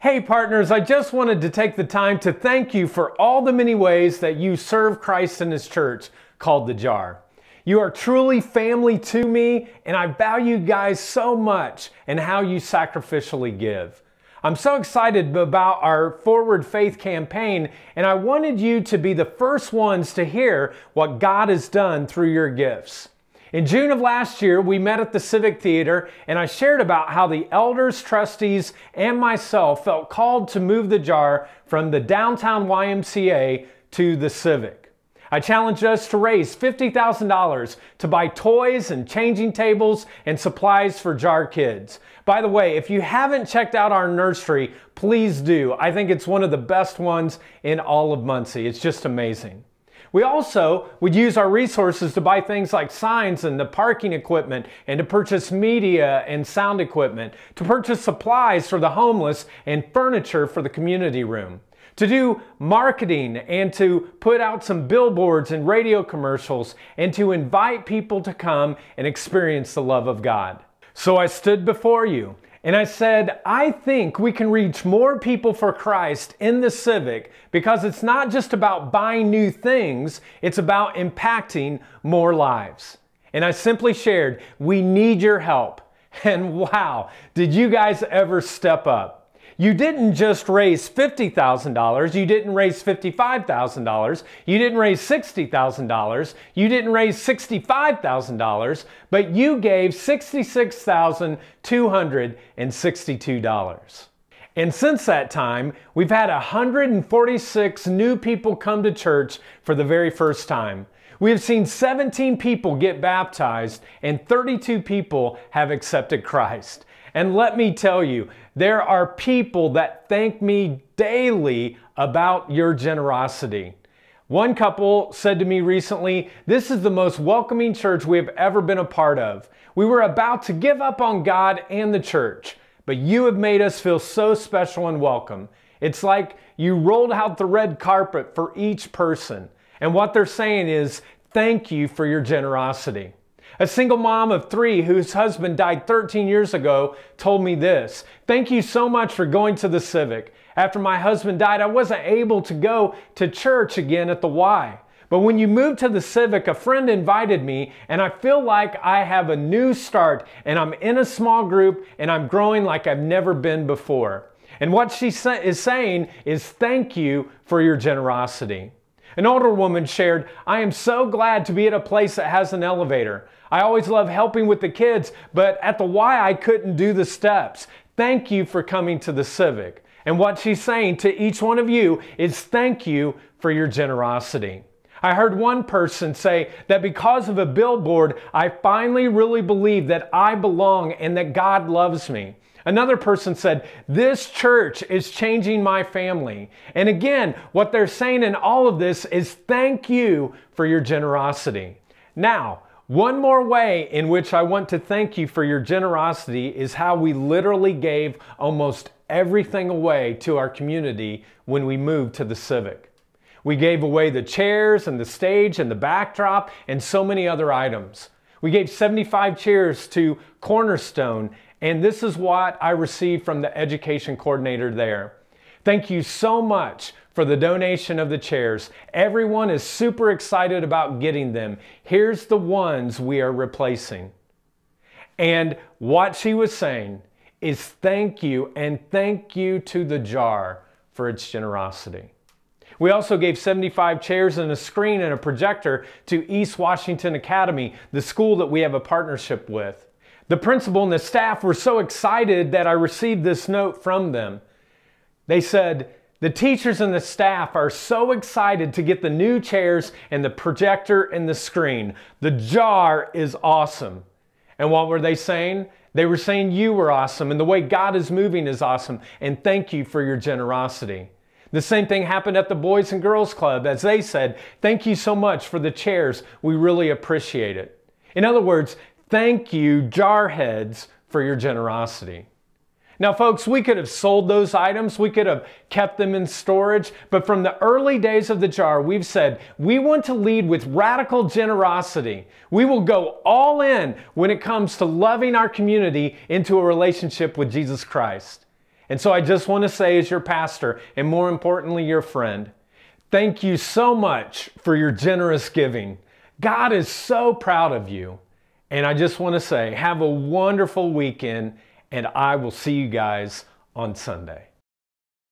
Hey partners, I just wanted to take the time to thank you for all the many ways that you serve Christ in His church called The Jar. You are truly family to me, and I value you guys so much and how you sacrificially give. I'm so excited about our Forward Faith campaign, and I wanted you to be the first ones to hear what God has done through your gifts. In June of last year, we met at the Civic Theater, and I shared about how the elders, trustees, and myself felt called to move The Jar from the downtown YMCA to the Civic. I challenged us to raise $50,000 to buy toys and changing tables and supplies for Jar kids. By the way, if you haven't checked out our nursery, please do. I think it's one of the best ones in all of Muncie. It's just amazing. We also would use our resources to buy things like signs and the parking equipment, and to purchase media and sound equipment, to purchase supplies for the homeless and furniture for the community room, to do marketing and to put out some billboards and radio commercials, and to invite people to come and experience the love of God. So I stood before you and I said, I think we can reach more people for Christ in the Civic, because it's not just about buying new things, it's about impacting more lives. And I simply shared, we need your help. And wow, did you guys ever step up? You didn't just raise $50,000, you didn't raise $55,000, you didn't raise $60,000, you didn't raise $65,000, but you gave $66,262. And since that time, we've had 146 new people come to church for the very first time. We have seen 17 people get baptized and 32 people have accepted Christ. And let me tell you, there are people that thank me daily about your generosity. One couple said to me recently, "This is the most welcoming church we have ever been a part of. We were about to give up on God and the church, but you have made us feel so special and welcome. It's like you rolled out the red carpet for each person." And what they're saying is, thank you for your generosity. A single mom of 3 whose husband died 13 years ago told me this: "Thank you so much for going to the Civic. After my husband died, I wasn't able to go to church again at the Y. But when you moved to the Civic, a friend invited me, and I feel like I have a new start, and I'm in a small group, and I'm growing like I've never been before." And what she is saying is, thank you for your generosity. An older woman shared, "I am so glad to be at a place that has an elevator. I always love helping with the kids, but at the Y I couldn't do the steps. Thank you for coming to the Civic." And what she's saying to each one of you is, thank you for your generosity. I heard one person say that because of a billboard, I finally really believe that I belong and that God loves me. Another person said, "This church is changing my family." And again, what they're saying in all of this is, thank you for your generosity. Now, one more way in which I want to thank you for your generosity is how we literally gave almost everything away to our community when we moved to the Civic. We gave away the chairs and the stage and the backdrop and so many other items. We gave 75 chairs to Cornerstone, and this is what I received from the education coordinator there. "Thank you so much for the donation of the chairs. Everyone is super excited about getting them. Here's the ones we are replacing." And what she was saying is, thank you, and thank you to The Jar for its generosity. We also gave 75 chairs and a screen and a projector to East Washington Academy, the school that we have a partnership with. The principal and the staff were so excited that I received this note from them. They said, "The teachers and the staff are so excited to get the new chairs and the projector and the screen. The Jar is awesome." And what were they saying? They were saying you were awesome, and the way God is moving is awesome, and thank you for your generosity. The same thing happened at the Boys and Girls Club, as they said, "Thank you so much for the chairs. We really appreciate it." In other words, thank you, Jarheads, for your generosity. Now, folks, we could have sold those items, we could have kept them in storage, but from the early days of The Jar, we've said we want to lead with radical generosity. We will go all in when it comes to loving our community into a relationship with Jesus Christ. And so I just want to say, as your pastor, and more importantly, your friend, thank you so much for your generous giving. God is so proud of you. And I just want to say, have a wonderful weekend, and I will see you guys on Sunday.